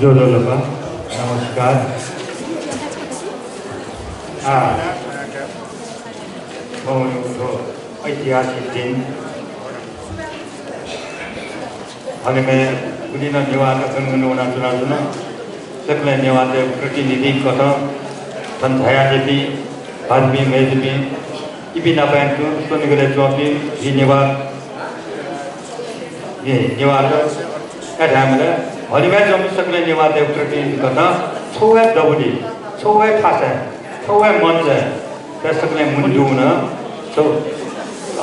जोडोलोपा नमस्कार। ऐतिहासिक दिन हमें उदिन निवाद गणगणना चुनाव सकले निवाद प्रतिनिधि कथा संध्या देवी भाजपी मेजपी इबी नापायन तो सोनिगले चौपी ये निवाद ऐसे हरिमा जमी सकले निवाद प्रतिनिधि कथा छोए दबुडी छोए फासे छोए मंच है सकले मुंडून तो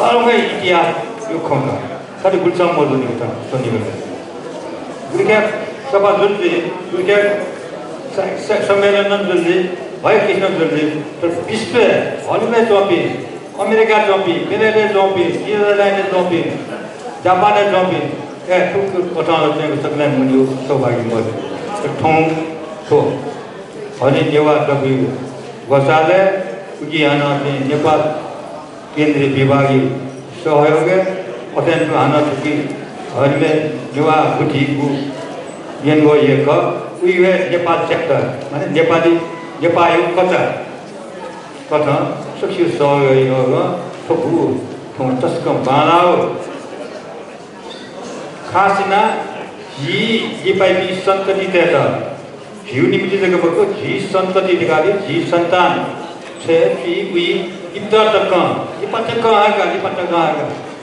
अलग इतिहास यो खोंगा सारी गुलचाम मौजूद होता सोनिगले गुरिके सभा जुल्ली गुरिके सम्मेलन जुल्ली भाई कृष्ण जुल्ली तो विश्व हरिमा जमी अमेरिका जमी बेनेले जमी नीदरलैंड जमी जापान जमी कथा सकले मुंडू सौभाग्य मौजूद ठोंग तो हरि नेवा दबी वसाले उगी अनाथे नेपाल केंद्रीय विभागीय सहयोग अत्यंत अनाथकी हरिमे नेवा गुठी गु येंगो ये का उइवे नेपाल सेक्टर माने नेपाली नेपाली कथा सुखी सहयोग थपु थों तस्कम बालाओ खासना जी पाइपी संतति तेता जीव निमित्त जगह बको जी संतति दिखाली जी संतान छे जी वी इतना तक आएगा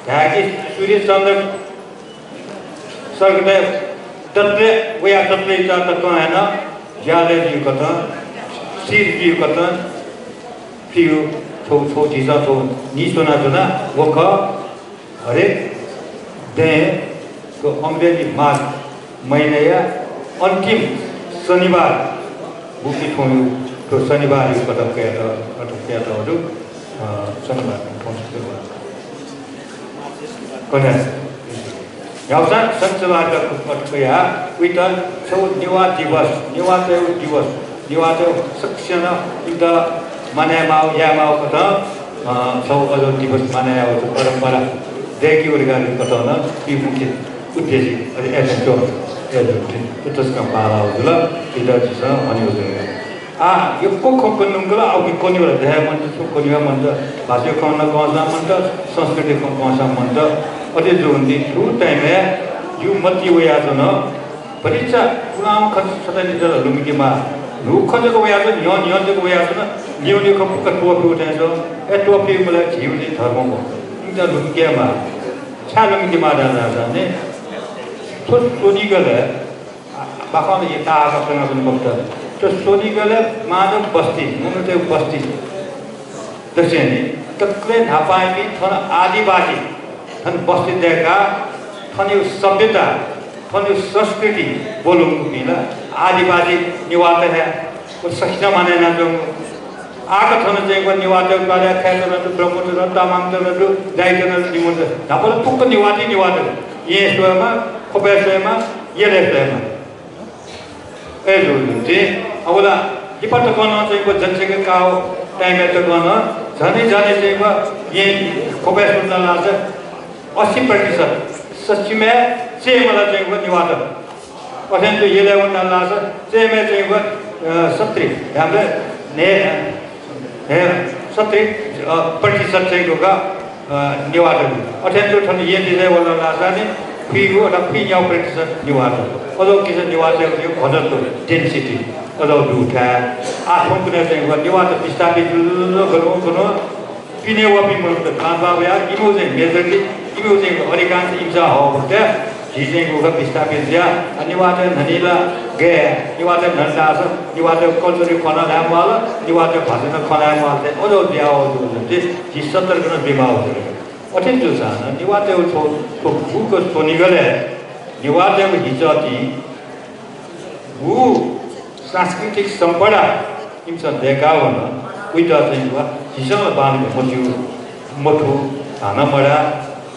ताकि सूर्य चंद्र स्वर्ग में तत्व वया तत्व इतना तक है ना जाले जीव कथा सिर जीव कथा फिर थो चीज़ा थो नी सुना वो का हरे दे को अंग्रेजी मार्च महीने या अंतिम शनिवार बुकी थोड़ी तो शनिवार इस पता क्या था वो शनिवार कौन है यावसान संचवार का कुछ क्या वितर सो निवाद दिवस सक्सेना इधर माने माव कथा सो अजो दिवस माने आओ तो परंपरा देखी और गाली कथा ना ये मुख्य उद्देश्य अरे ऐसे तो तस्का पाला होगा इधर जिसना मानी होगा ये कोई नंगला आगे कोनी वाला देह मंत्र सो कोनी वाला मंत्र भाषा कौन ना कौन सा मंत्र संस्कृति कौन सा मंत्र और ये जो उन्हें टू टाइम है यू मती हुए आते ना परीक्षा पुराम खर्च सदा निजल लुमी के माँ लुक खर्च को हुए आते न्यों जगह हुए आते ना न्यों को पुकर टोपी उठाए जो टोपी मतलब जीवन धर्मों को इनका लुमी के माँ छान लुमी के माँ डालना चाहते तो सोनीगले बाकान ये तार का प्रमाण बन सकता है तो सोनीगले मानव बस्ती मुझे बस्ती दक्षिणी तकले नापाई भी थोड़ा आदिवासी थन बस्ती देखा थनी सभ्यता थनी संस्कृति बोलूं बिना आदिवासी निवास है वो सक्षम माने ना जो आग थन जे को निवास वाले खेल ना तो ब्रह्मचर्य तामांग तो जाइए ना निवास ना बोले पुक निवास ये स्वयं खोपे स्वयं ये ले स्वयं जो जी अवला ये पता कौन है तो जनसंख्या का टाइम है तो कौन है जाने से ये खोपे सुनना लाज़ 80% सच में से वाला चाहिए निवास और हैं तो ये ले उनना लाज़ से में चाहिए 70 यहाँ पे ने 70% चाहिए होगा निवास और हैं तो ठंड ये दिले वाला लाज़ ने फिर वो ना फिर यहाँ प्रतिशत निवास और किसी निवास है जो खजर तो डेंसिटी और दूध है आठों को नहीं चाहिए निवास विस्तारित करो पीने हुआ भी मतलब खाना हुआ इमोशन मेजरली इमोशन अधिकांश इंसा हो बोलते चीजें को विस्तारित दिया निवास ननीला गए निवास नंदास निवास कल्चरल खाना लाम वाला निवास भाषा खाना वाला और दिया हो जो जिस सत्तर का बीमार हो जाएगा अत्यंत जो साना निवास तो भूख सोनीगले निवास हिजाती वो सांस्कृतिक संपदा इंसान देखा हो ना उइता चाहिँ हुआ हिजो बानी मजु मठु खाना पड़ा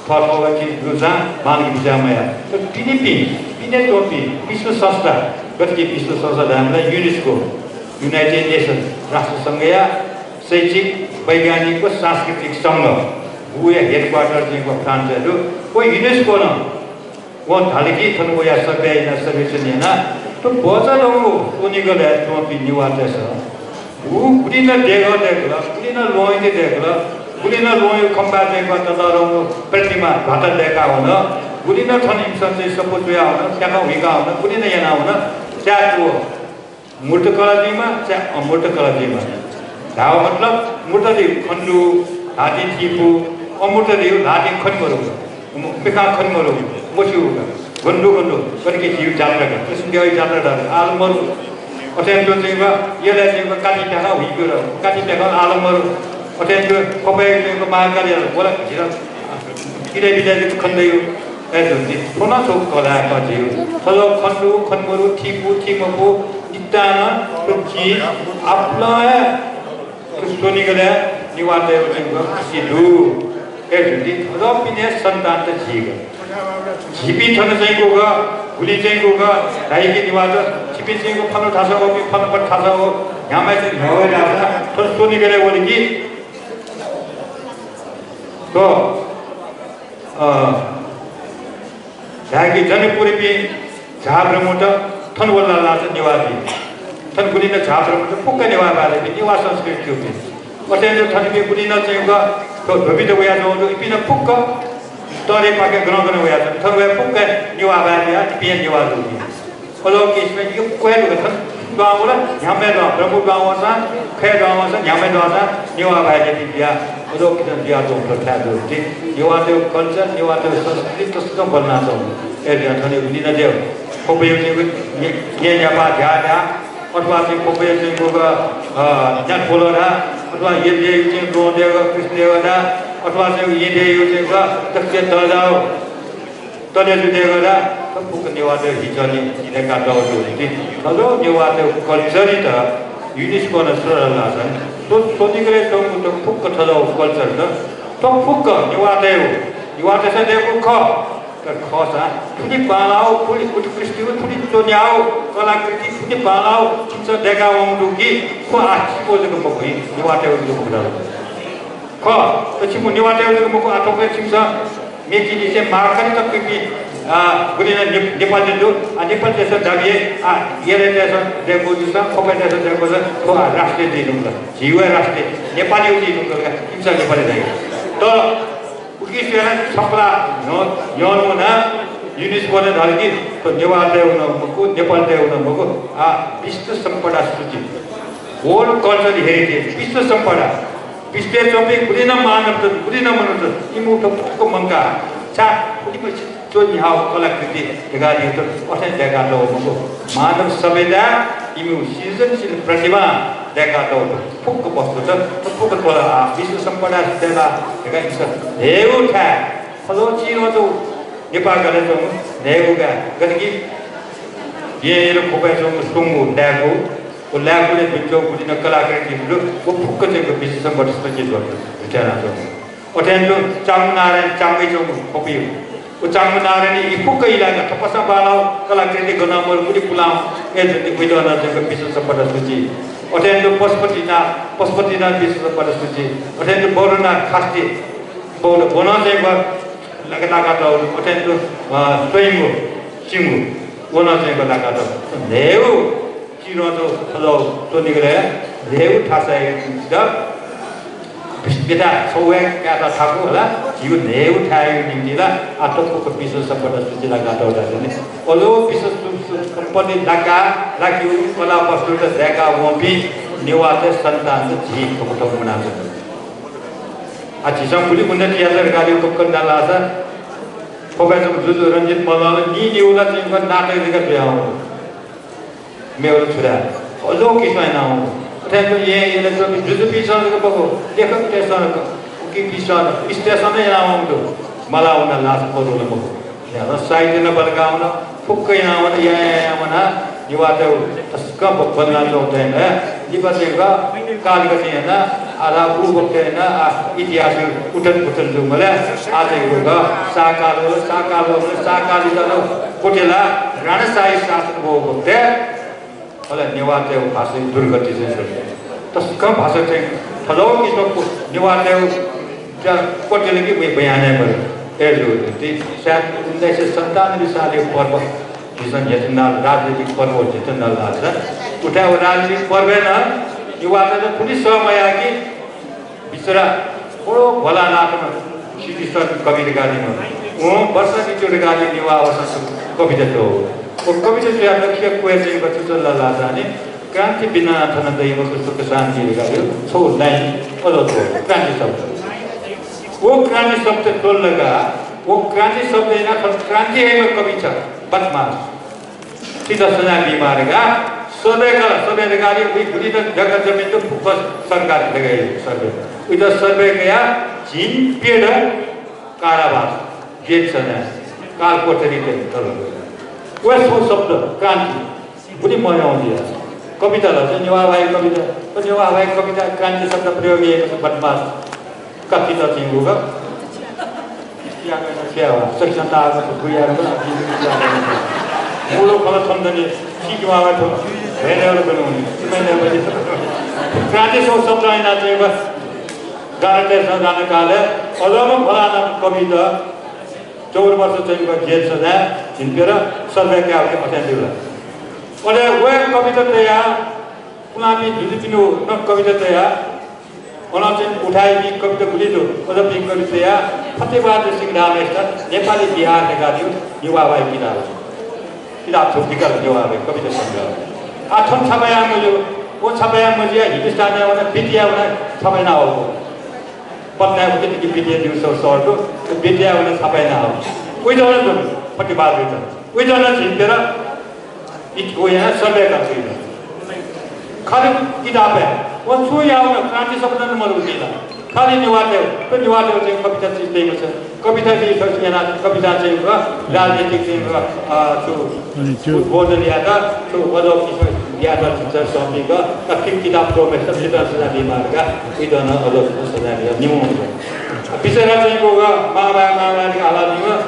फलफल की रुझान बानी बिजामा तो पिने टोपी विश्व संस्था गति विश्व संस्था हामीलाई यूनेस्को यूनाइटेड नेशन राष्ट्र संघ या शैक्षिक वैज्ञानिक व सांस्कृतिक संघ वो हेडक्वार्टर चाहिँ फ्रांस है कोई यूनेस्को न वो धालिकी थन वो या सर्वे ना सर्वेक्षण है ना 또 버자동고 소니가래 좀 비니와돼서 우리는 대거대거라 우리는 로이게 대거라 우리는 로이 컴바데 같다라고 프레티마 받아 대가오나 우리는 선임선지 서포트야 오나 약간 위가 오나 우리는 얘나 오나 자주 मुर्तकलाजीमा चाहिँ अमूर्तकलाजीमा धाव मतलब मूर्तदी खण्डु हाती थिपु अमूर्तदी हाती खण्मरु पेका खण्मरु मसु गन्डु गन्डु करके जीव जात्रा का कृष्ण देव जात्रा आलमरु अटेन्डो चाहिँ यसलाई चाहिँ काटी टाका हुइगयो काटी टाका आलमरु अटेन्डो कपै चाहिँ महाकाली बोला झिरा किरे बिदाले खण्डयो एजोति फोना सोक कला कजियो थलो खण्डु खण्मरु थिपु थिमपु इताना तुझी आपला सोनी गले निवाते उनको सिद्धू एजुदी थोड़ा पिने संतान ते जीगा जीपी थन चाहिँ कोगा गुली चाहिँ कोगा राईकी निवात जीपी चाहिँ को फनो थासा हो कि फनो पर थासा हो यहाँ में चाहिँ नवे जाता थोड़ा सोनी गले बोली कि तो जागी जनपुरी भी झाब्र मोटा थन बोलना लास्ट निवासी थन गुली न झाब्र मोटा पुक्का निवास वाले भी निवास संस्कृति क्यों भी और जो थन भी गुली न चाहिए का तो धोबी तो वया जो इपी न पुक्का तो एक पाके ग्रह करने वया थन वया पुक्का निवास वाले या इपी निवास होगी और लोग इसमें ये कोई लोग थन गाँव बोला यहाँ में गाँव प्रमुख गाँव वाला खेर गाँव वाला यहाँ में गाँव निवास वाले भी दिया और लोग किधर दिया तो प्रथा दो ठीक निवास देव कल्चर निवास देव संस्कृति तो सब बनना चाहिए ऐसे थने गुली न देव कोपे ये जापा ध्यान अथवा चाहिँ कोपे चाहिँ गोगा जात बोलरा अथवा ये चाहिँ रो देव कृष्ण देवदा अथवा चाहिँ ये देव चाहिँ गा तक्से तजाओ तले देवदा सब पुक निवाते हिजनी इने का दो जोति हलो निवाते कल्चर त युनेस्को न सरला छन् तो सोनी गरे तो पुक थजाओ कल्चर त तो पुक निवाते से देव ख खसा फुली बालाओ फुली उत्कृष्टि फुली चोन्याओ कलाकृति फुली बालाओ चिन्छ देखाउँ दुकी को आछि बोलेको मकै निवाटे उनको कुरा ख पछि म निवाटे उनको मको आटोके चिन्छ मेची दिसे मार्कनी तक कि गुलिना नेपाल जो नेपाल देश दाबिए येले देश देखो दिसा खपे देश देखो तो राष्ट्रिय दिनुला जीव राष्ट्रिय नेपाली दिनुला चिन्छ नेपाली दाइ तो उनकी सेना छपरा यौन मना युनेस्को ने धारकी तो नेपाल देवना मको नेपाल देवना मको विश्व संपदा सूची वर्ल्ड कल्चरल हेरिटेज विश्व संपदा विश्व चोपे गुलिना मानव गुलिना मनुष्य इमुठो को मंगा चा उनी जो निहाउ कलाकृति एगारी तो अथे देखा लो मको मानव सभ्यता इमु सृजनशील प्रतिभा देखा तो फुक वस्तु छ फुक कोला विश्व संपदा सेवा एगा इस हेउठा फलो चिनो तो नेपाल गले तो नेउगा गदगी ये खोपे जो सुंगु डागु वो लागुले बिचो गुदिन कलाकृति वो फुक चाहिँ विश्व संपदा सूची जो विचारा जो अथेन जो चामनारायण चामै जो खोपी वो चामनारायण इफुक इलाका थपसा बालाउ कलाकृति गना मोर गुडी पुलाउ ए जति विद्वान जो विश्व संपदा सूची अथेन जो पशुपतिनाथ विश्व संपदा सूची अथेन जो बौरनाथ खास्टी बौर बना चाहिँ लगा तो अथेन जो स्वयंगु सिंगु बना चाहिँ लगा तो नेउ चिनो तो हलो तो निगले नेउ ठासा द बिस्किटा सोवे काटा थाकु होला यो नेउ ठायो निम्तिला आटोको विश्व संपदा सूची लगा तो दाने ओलो विश्व संपदा लगा लागियो कला वस्तु त देखा वबी निवाते संतान जी को मना आछि संपुली मुन्ने थिएटर गाडी को कंडाला छ खोबे जुजु रंजित मलाल नि निउला चाहिँ नाटक दिका भ्याउ मेरो छोरा ओलो किसमा नाउ अथवा ये तो जुजु पिसन को बको देखो स्टेशन की पिसन स्टेशन नै आउँदो मला उना लास परोले बको या साइड न बलगाउन फुक्कै आउन या मना निवाते तस्का बदला जोते है दिबसेगा कालगति हैन आला बुबके हैन इतिहास उठन पुठन जो मला आजैको साकाली त कोटेला राणसाई शासन भएको ते होला निवाते भाषा दुर्गति चाहिँ तस्का भाषा चाहिँ थलो किसको निवाते जा कोटेले कि बयान है पर ए जो ती 1997 सालको पर्व किसान यतिनाल राजनीतिक पर्व जितनाल लाग्छ उठाउ राजनीतिक पर्व न युवाले त पुलिस समय कि बिचरा बडो भला नाटमा सिद्धिस्तर कविता गालीमा वर्ष निचोड गाली युवा अवसर कविता हो वो कविता चाहिँ लक्ष्य क्वेश्चन गर्छु चल्ला लाजाने क्रान्ति बिना थन दैव सुख शान्ति गायो छौ लाइन अदो क्रान्ति शब्द वो क्रान्ति शब्द टोल लगा वो क्रांति शब्द है ना क्रांति है वो कवि छ बदमाश सीधा सजा बीमार का सबे गाड़ी भी गुड़ी तक जगह जमीन तो फुकस सरकार लगे सर्वे इधर सर्वे गया चीन पेड़ कारावास जेल सजा काल कोठरी के तरह वो शब्द क्रांति बुरी मजा आती है कविता लगा निवा भाई कविता क्रांति शब्द प्रयोग ये बदमाश कथी तो चीन होगा क्या शिक्षण आएको गुयाको मुलो फल छन्दने सिक्किम आएको भेनेर बनाउने क्रान्ति शब्द ऐना चाहिँ बस गारण्टे जाने काले अझमा फलाना कविता 14 वर्ष चाहिँ जेल सजा झिन्केर सर्वेका अत्यान्ति होला अरे वो कविता तया पुलामी जुदिपिनो न कविता तया अनाचन उठाई भी कविता गुली दो मतलब भी कविता फतेहबाद सिंह रामेश्वर नेपाली बिहार लगादियो युवा भाइ किताब छुट्टी कर युवा भाइ कविता संग्रह आठम छपाया मुझे वो छपाया मुझे हिंदुस्तान में वाला विद्या वाला छपाया हो पन्ना उठे की विद्या दिवस सौर तो विद्या वाला छपाया हो कोई जाने तो फतेहबाद में कोई जाने चिंतेरा इनको यहाँ सर्वे करते हैं खाली किताब है वो छुई आओ ना क्रांति शब्द न मर उठेगा खाली निवाते तो चाहिए कविता चीज नहीं मचा कविता भी सोच ना कविता चाहिए होगा राजनीतिक चाहिए होगा तो बोल लिया था तो बदो किसी दिया था चित्र स्वामी का तकिन किताब को में सब जितना सजा बीमार का इधर ना अदो सजा दिया नियम पिछले चाहिए होगा माँ के हालात नहीं हुआ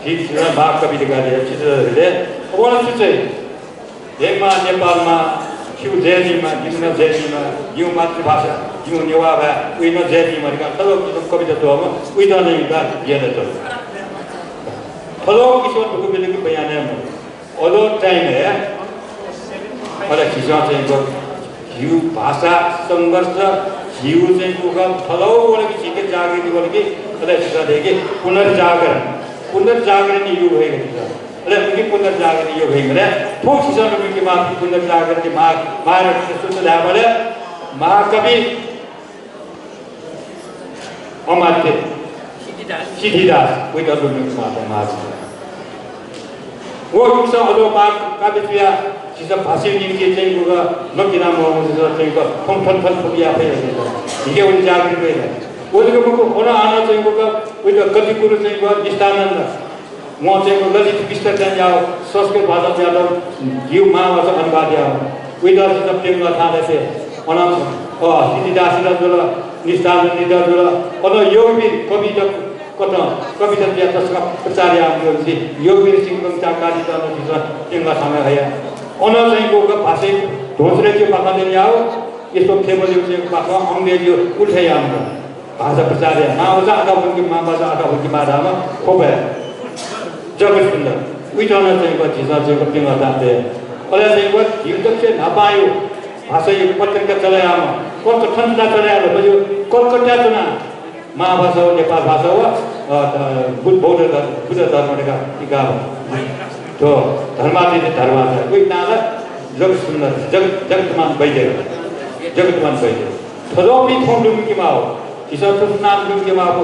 ठीक है बाप कविता का दिया चित्र ले वो ना चाहिए एक माँ नेपाल माँ क्यों जैनी में जिसने जैनी में यूं मातृभाषा यूं निवाब है कोई न जैनी में का तब किसी कविता तो हम कोई तो नहीं का ये नहीं तो फलो किसी को भी लेकिन बयान है ऑलो टाइम है और किसान से इनको यूं भाषा संघर्ष यूं से इनको का फलो वाले की चीज़ें जागृति वाले की अरे किसान देखे पुनर्जागरण यूं है किसान अरे मुझे पुनर्जागरण योग है मेरे ठोस किसान लोगों के बात पुनर्जागरण के महाराज से सुनते हैं बोले महाकवि अमात्य सिद्धिदास कोई तो लोगों के बात है महाराज वो किसान अदो मार्ग काबिल किया जिसे भाषी निम्न चाहिए होगा लोग किनाम होंगे जिसे चाहिए को फल फुलिया पे ये उन जागृत में है वो लोगों को होना आना चाहिए होगा कोई तो कभी कुछ चाहिए होगा निष्ठानंद वहाँ चाहिँ ललित विस्तार चाहिँ जाओ संस्कृत भाषा जाओ जीव माँ भाषा अनुवाद जाओ कोई दर्श सब टेंगा था ऐसे अनाम सिद्धिदास जोला निष्ठान निष्ठा जोला और योग भी कविता दिया तस्का प्रचार या योग भी सिंह चाकारी तो जिसका टेंगा समय है अनाम चाहिँ को भाषा ढोसरे जो पापा देने आओ ये सब टेबल जो पापा अंग्रेजी उठे या भाषा प्रचार या माँ भाषा आधा उनकी माँ भाषा आधा उनकी माँ धामा खूब है जगत सुंदर वही जाना चाहिए बात जिसा चाहिए करते हैं बताते हैं और ऐसे ही बात युद्ध से नापायो भाषा ये पत्रिका चले आमा कौन तो ठंडा चले आलो बजो कोलकाता चुना महाभाषा हो नेपाल भाषा हो बौद्ध धर्म का टीका तो धर्मातीत धर्माचा कोई नाला जगत सुंदर जगतमान वैद्य थलोपी थोंडुम की माओ किसान तो नाम के माँ को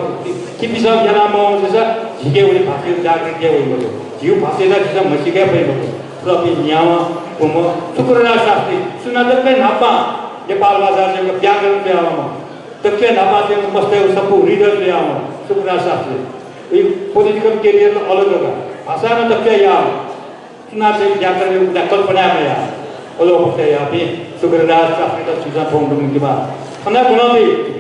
कि पिसा जना माँ जैसा झीके वाली भाषा जागृत किया हुई बोलो जीव भाषा ना किसान मची गया भाई बोलो तो अभी न्यावा कुमो शुक्रनाथ शास्त्री सुना तक के नापा नेपाल भाषा से व्याकरण पे आवा तक के नापा से मस्ते सबको रीडर पे आवा शुक्रनाथ शास्त्री ये पॉलिटिकल कैरियर में अलग होगा भाषा में तक के यार सुना से व्याकरण में कल्पना में यार अलग होते हैं यहाँ पे शुक्रनाथ शास्त्री का चीज़ फोन करने के बाद खाना बनाते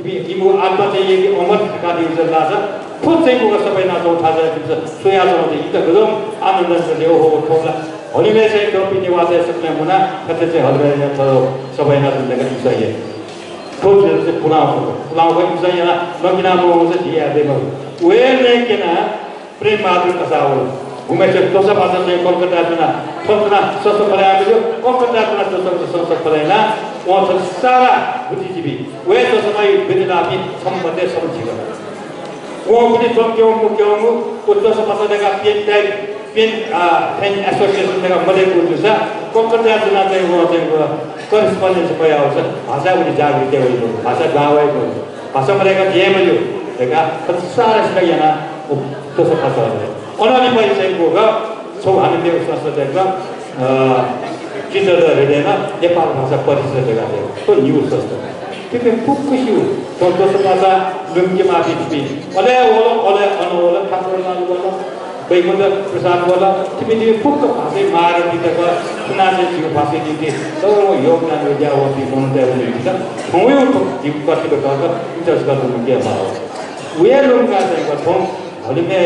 इमो आत्मा चाहिए कि अमर का दिवस लाजा खुद चाहिँ को सबै नाचो उठा जाए सोया जाउँदै त गजम आनन्द से हो खोला हलिमे चाहिँ टोपी निवासे सक्ने मुना कते चाहिँ हलरे छ सबै नाचो देगा चाहिए खुद से पुलाव को चाहिँ यहाँ नकिना मो चाहिँ दिया दे वे ने केना प्रेम माधुर कसावल घुमेर दोस्रो भाषा चाहिँ कलकत्ता संस्था संस्था पलायो कलकत्ता संस्था पलाएना वहाँ छ सारा बुद्धिजीवी वे तो समय विद्यार्थी सम्बन्धित समझिग वहाँ पनि क्यों उस भाषा देखा पेन एसोसिएशन देखा मधेपुर जुसा कलकत्ता जुना चाहिँ वहाँ चाहिँ करेस्पोन्डेन्स भयो आउँछ भाषा पनि जागृति भयो भाषा गाउँको भाषा मरेका दिए मैले देखा सारा सिला यहाँ दोस्रो भाषा अनाली परिचय होगा छौ हामीले संस्था चित्रहरूदैन नेपाल भाषा परिचय देगा तो न्यूज संस्था त्यो पुक्कु तो दोस्रो भाषा लुङ्गी माथि तिमी अले अनवल ठाकुर लानु बोला वैकुण्ठ प्रसाद बोला तिमी पुक्क भाषा मार दिएको सुनाचे जिउ भाषा दिथे तर योगदान दिया वती मन्दै हुन्छ थौयो जिउ कतिको गर्दा इन्ट्रेस्ट गर्नु के भयो वे लोकका चाहिँ गर्छौं हलिमे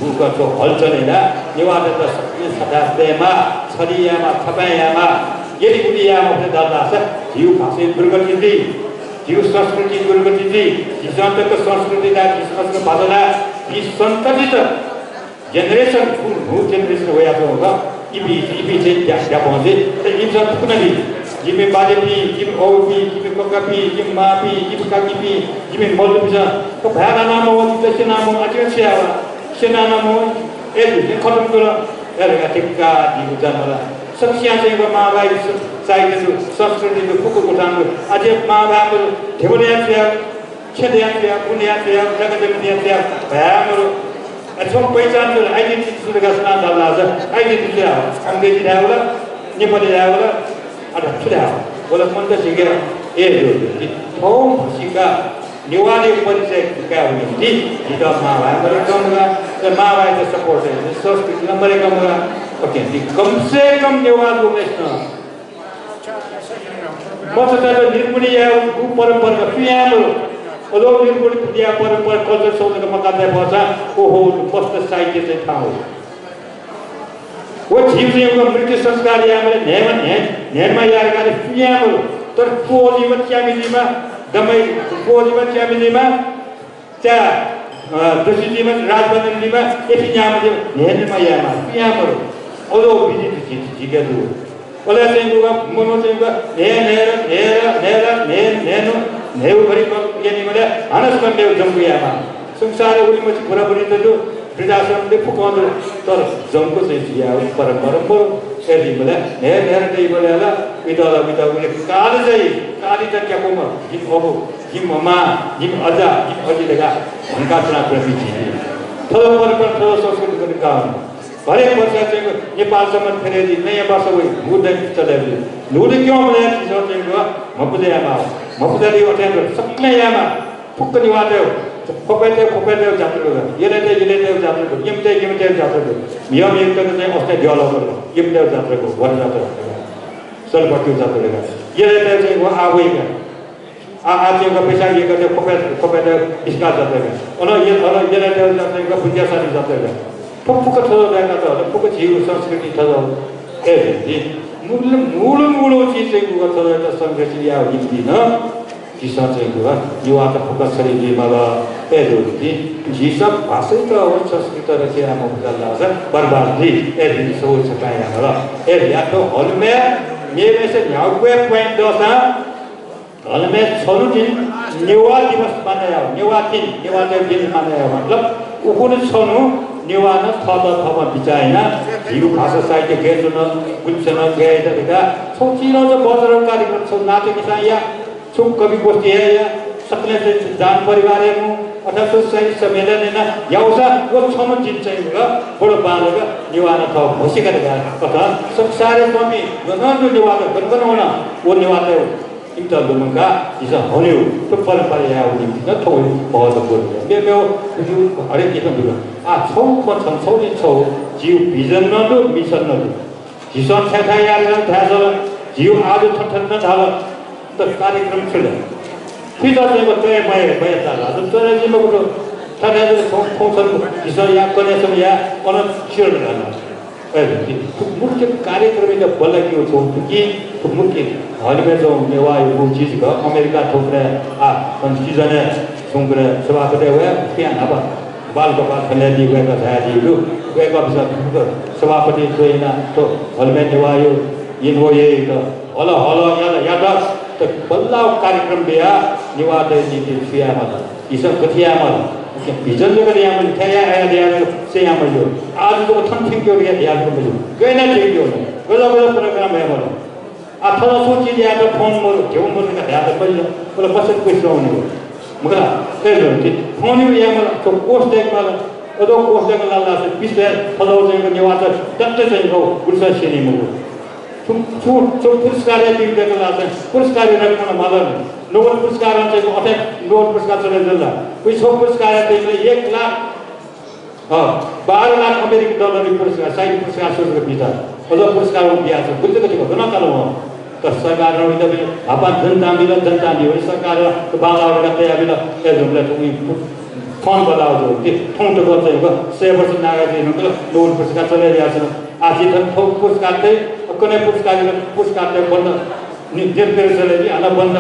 बुकको हलचलेला नेवार त सदास्तेमा छरियामा थपायामा गेलीगुडियामा पनि दर्दा छ जिउ भाषा दुर्गति जिउ संस्कृति दुर्गति हिजोको संस्कृतिका संस्कृत भाषा यी सन्ततित जेनेरेसन हु जेनेरेसन होया होगा इबी चाहिँ क्या पहुँचे इब सब कुनली जिमे बाजेपी जिम ओपी जिम कोकापी जिम मापी जिम काकीपी जिम मोलपीजा तो भयाना नाम हो त्यसै नाम हो अझै छ्यावा सेना नाम हो ए खतम गर एरगा टिक्का दिगु जानला सत्या चाहिँ माबाई साहित्य संस्कृतिको पुकुको टाङ्गो अझै माबाको ढेबरिया छ्या छेदिया छ्या पुनिया छ्या जगदेविया छ्या भयामरो अझै पहिचान आइडेन्टिटी सुरक्षा सना दल्ला छ आइडेन्टिटी अंग्रेजी ल्याउला Nepali ल्याउला ada sudah, boleh mana sehingga thau musika niwali परिचय क्या हुने kita मावा mereka itu support संस्कृति mereka oke कम से कम निवाल बोलेस्ना maksudnya निर्मुनी या परंपरा फियानो kalau निर्मुनी dia परंपरा culture सोचने का makanya bahasa post साहित्य से था वो जीवनीयों मृत्यु संस्कार या मेरे नेरमा यार का फियानो तर पोजीवन क्या मिलीमा दमाई पोजीवन क्या मिलीमा क्या दृष्टिजीवन राजबंधन मिलीमा ये फियानो जो नेरमा यार मा फियानो ओलो बिजी जिगे दो ओले सेंगुगा मोनो सेंगुगा नेउ भरी को ये नहीं मरे अनस कंडे जम्बुया मा संसार उली मच पूरा पूरी तो प्रजासम ले फुकाउनु तर जमको चाहिँ जिया परम्परा पो एली मलाई नेर दे बोलेला विदा उले काली त क्या कोम जिम अबो जिम ममा जिम अजा जिम अजी लेगा भनका चना प्रति जी थोरो परम्परा थोरो संस्कृति गर्ने काम हरेक वर्ष चाहिँ नेपाल सम्म फेरि नयाँ वर्ष वही मुद्दा चलेले नुले क्यों बनाया छ चाहिँ मपुदेली अटेन्ड सक्ने यामा फुक्क निवादेऊ खोपेते जात्रा येले जात्रा यमते जात्रा नियम एक तो चाहिँ अस्ते दियालो गर्नु यमते जात्राको वर जात्रा सलपट्टि जात्रा येले चाहिँ वो आवेगा आजको पैसा ये गर्दै खोपेते इसका जात्रा येले जात्राको पुण्यशाली जात्रा फुक्क थोरो देका त फुक्क जीव संस्कृति थोरो ए मूल चीज चाहिँ गो थोरो त संस्कृति या हिन्दी न जिसा चाहिँ गो युवा त फोकस गरी दिमाला एदोति जिसा भाषा त हो संस्कृत र चाहिँ म बुझ्ला छ बर्बाद दि एदि सो छ पाया होला ए या तो हॉल में मेरे से न्याउके पॉइंट दोसा हॉल में छोरु दिन नेवा दिवस मनाया नेवा दिन मनाया मतलब उकुन छोनु नेवान थमा बिचाइना हिउ भाषा साहित्य गेजुन गुन्छन गएका सोचिनो ज बजार कार्यक्रम छ नाचे किसाया छुम कवि गोष्ठी है या सकले जान परिवार है अथवा तो सही सम्मेलन है ना याउसा वो छमन जिन चाहिँ हो बडो बालका नेवान थ भोसिका कथा संसार स्वामी गगन नेवान गगन वो नेवान इंटर लुमका इसा हन्यु तो परंपरा या उनी न थौ बहुत बोल मेरो हरेक किसिम दुगा छौ पछन छौले छौ जीव भिजन न मिशन न हिसन छथा यार थाहा छ जीव आज ठठन न थाहा त कार्यक्रम छ फिर चाहिँ बत्तै भए ताला त चाहिँ म ठठा फंक्सन हिसन या कने समय या अन शिर गर्न मुख्य कार्यक्रम का बल की हो कि मुख्य हॉल में जो नेवा वो चीज का अमेरिका ठोकरे सीजन है ठोकरे सभापति हुए क्या ना बाल गोपाल खलेली हुए का था जी लोग gua bisa sewapati itu ina tu halmen niwayu invoye itu halo ya dah terbelau कार्यक्रम dia niwada di siapa isa ketiama bijan juga dia mencaya dia siapa jo आज तो थंथिंग क्यों dia को गए ना क्यों बेला program है बोलो अथवा सोची दिया तो फोन मोर क्यों मोर का दिया तो बोला बस कुछ नहीं मगर फिर जो फोन ही या मतलब तो पोस्ट देख वाला तो पोस्ट देख लाला से पिछले फलो से को निवास तत्ते से को गुस्सा से नहीं मगो तुम पुरस्कार दी देख लाला पुरस्कार रखना मालूम नोबेल पुरस्कार से को अटे नोबेल पुरस्कार चले जाला कोई सब पुरस्कार दे 1 लाख 12 लाख अमेरिकी डलर पुरस्कार साइड पुरस्कार सुरु भीतर और पुरस्कार वो दिया था कुछ तो ना करो तो सरकार ने इधर अपन जनता भी सरकार तो बाला और करते हैं अभी तो जुमले तो फोन बताओ जो कि फोन तो करते हैं सेवर से नागा जी उनको लोन पुरस्कार चले जाते हैं आज ही तो पुरस्कार थे कोने पुरस्कार थे बंद निर्देश पे चले जी आना बंद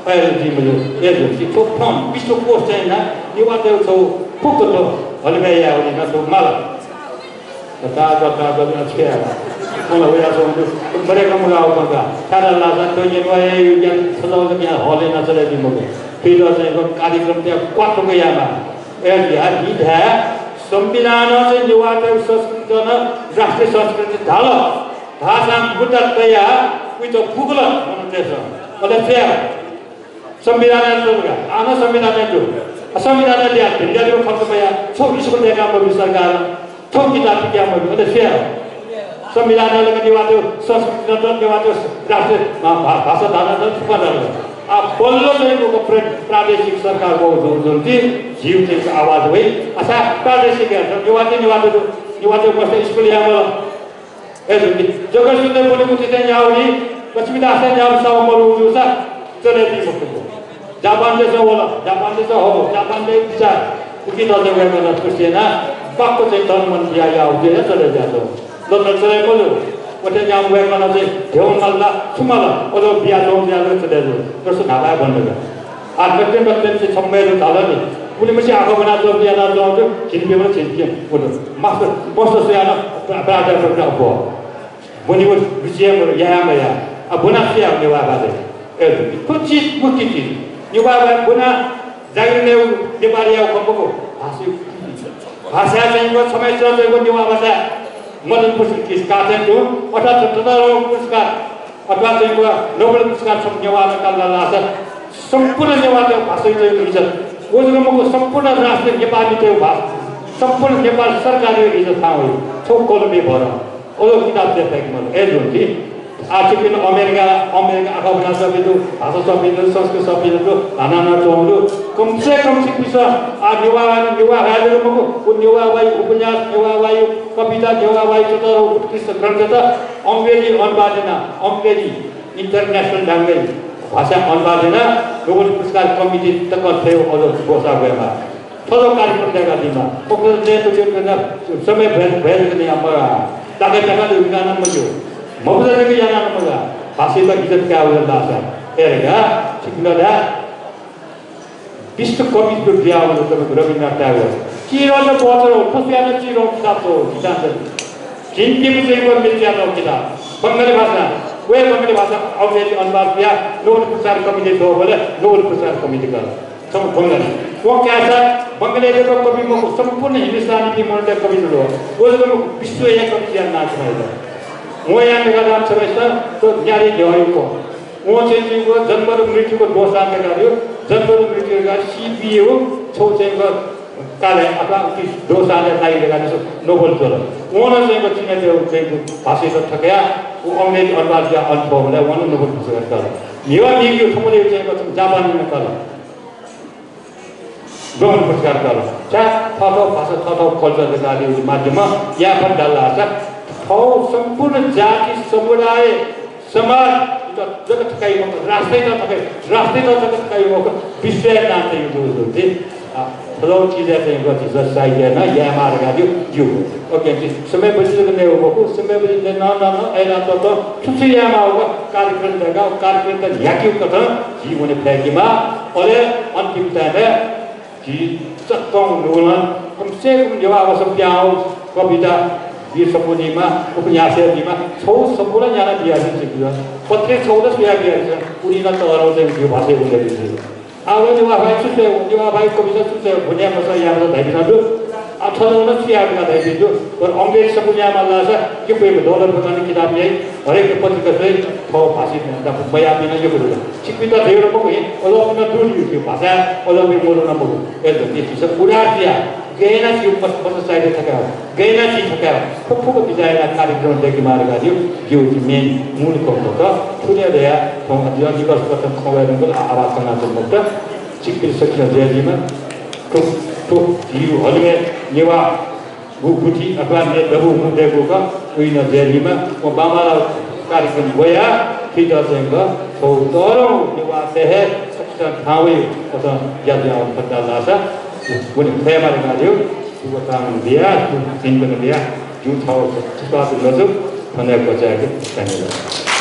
पहले जी मुझे ये जो कि तो फोन विश्व कोस्ट है ना ये बात है तो खूब तो हलवे या उन्हें ना तो माला kata Aceh, kalau dia so mereka mengawal mereka. Karena alasan tu yang selalu sekian oleh nasib di muka. Bila saya कार्यक्रम dia kuat tu kaya mana? Dia tidak संविधान से युवा के संस्कृति ना राष्ट्रीय संस्कृति ढाला भाषा बुद्ध तया कोई तो भूगोल मनुष्य से oleh siapa संविधान itu juga आना संविधान itu संविधान dia tidak ada fakta ya so isu mereka berbisarkan तो किताब क्या मौजूद है शेयर संविधान लगा दिवाते संस्कृत नतन दिवाते राष्ट्र भाषा धारा नतन सुपर धारा आप बोलो तो को प्रादेशिक सरकार को जोड़ती जीव के आवाज हुई अच्छा प्रादेशिक है तो दिवाते मस्त स्कूल यहाँ वाला ऐसे जगह सुनने बोले कुछ इतने जाओगी पश्चिमी दास्तान जाओ साव मरू जूसा चले थी मुझको जापान जैसा हो जापान में विचार उनकी तरफ से वो कुछ है ना Pakku cektan manusia ya udah sudah jatuh. Lalu saya malu, waktu yang mereka nanti dewan malah cuma lah, kalau biar dong biar sudah jatuh. Terus nada benda. Betul si sampai itu dalam ni. Boleh mesti aku benar tu biar nanti tu cincin mana cincin. Boleh. Maksud saya nak berada berapa. Boleh usia ya maya. Benar siapa ni wah ada. Kunci mungkin ni wah benar. Jangan ni dia kamu asyik. भाषा चाहिँ को समय चलेको निवा भाषा मदन पुरस्कार चाहिँ जो अर्थात् तदारो पुरस्कार अथवा चाहिँ को नोबेल पुरस्कार सब निवाला कालला लासा सम्पूर्ण निवाला भाषा चाहिँ हुन्छ ओजगमको सम्पूर्ण राष्ट्रिय नेपाली त्यो भाषा सम्पूर्ण नेपाल सरकारी इज्जत ठाउँ हो ठोक कोलमी भएर ओलो किताब देखेको मैले एज हुन्छ आज किन अमेरिका आफू बना सकिदो भाषा सकिदो संस्कृत सकिदो हाना चोंदो कम से कम शिक्षा आज युवा राजु को युवा वायु उपन्यास युवा वायु कविता युवा वायु चतुर उत्कृष्ट ग्रंथ था अंग्रेजी अंग्रेजी इंटरनेशनल लैंग्वेज भाषा अनुवादना नोबेल पुरस्कार कमिटी तक थे और घोषणा हुआ थोड़ा कार्यक्रम देगा दिमा ओके ने तो जो समय भेज के हमारा ताकि विज्ञान में जो मबुदर के जाना नमगा भाषा का इज्जत क्या हो जाता है एरेगा चिकना विश्व कवि तो दिया हो तो रविन्द्रनाथ टैगोर चीरों ने बहुत रो फुसियाने चीरों किताब तो किताब जिनकी भी कोई मिल जाता हो किताब बंगाली भाषा अंग्रेजी अनुवाद किया नोबेल पुरस्कार कमिटी तो बोले नोबेल पुरस्कार कमिटी का सब बंगाली वो कैसा बंगाली जो कवि में संपूर्ण हिंदुस्तानी की मूल्य कवि लो वो जो विश्व एक कवि जान नाच रहा वो यहाँ देखा नाम समझता तो न्यारी जवाई को वो चीज़ को जन्म और मृत्यु को 2 साल में करियो जन्म और मृत्यु का CPA हो छोटे को काले अपना किस 2 साल में नहीं लगा तो नोबेल चलो वो ना से को चीज़ जो भाषा से थकेया वो अंग्रेजी अनुवाद किया अनुभव है वो नोबेल पुरस्कार करो निवा नीति थोड़े चीज़ को तुम जापान में करो नोबेल पुरस्कार करो चाहे थातो भाषा थातो कल्चर के कार्य माध्यम यहाँ पर डाला था और संपूर्ण जाति समुदाय समाज जगत का ही राष्ट्रीय जगत का ही विश्व नाते युद्ध थोड़ा चीज़ें हैं वो चीज़ साइड है ना ये हमारे का जो ओके समय बच्चे को नहीं होगा समय बच्चे ना ऐसा तो छुट्टी यहाँ होगा कार्यक्रम देगा कार्यक्रम का याक्यू कथा जीवन फेंकी माँ और अंतिम टाइम है कि सत्तों नूरन कम से कम जवाब सब क्या हो कविता ये सपुनीमा उपन्यासहरूमा छौ सम्पूर्ण यहाँ बिहारी सिक्यो प्रत्येक छौँ बिहा बिहारी उनीमा तराउँदै यो भाषा उनीहरू थियो अब नेवाभाइ सुत्यो नेवाभाइ कविता सुत्यो भुनिया मसा यहाँ धाइदिनु अथवा सियाका धाइदिन्छु तर अङ्ग्रेज सपुनियामा लाछ के कोही डलर बनाउने किताब यही हरेक पत्रिका चाहिँ ठाउँ भाषी बयाबिन यो कुरो सिक्विता धेरै पो अलग दूर यो भाषा अलग बोल्न नपुग्यो एकदम त्यति छ उडारिया गएना सी पचास चाहिए थका गएना सी थका फुफुको विजयना कार्यक्रमदेखि मारेका थियो यो मेन मूल कौन त ठुले दया ठाउँ दिवस प्रथम खबरको आवाज समाजको मुक्त चिक्किल सकिन जयजीमा तो हिरो हलमे नेवा गुठी अथवा ने दबु मुदेको का उइन जयजीमा ओ बामाला कार्यक्रम गया फिर चाहिँ तो तरो नेवा सेहे सक्छ ठाउँ अथवा यात्रा पत्ता Lasa when it came out of my view, you were found in the air, in the air, you told us to start the look, and that was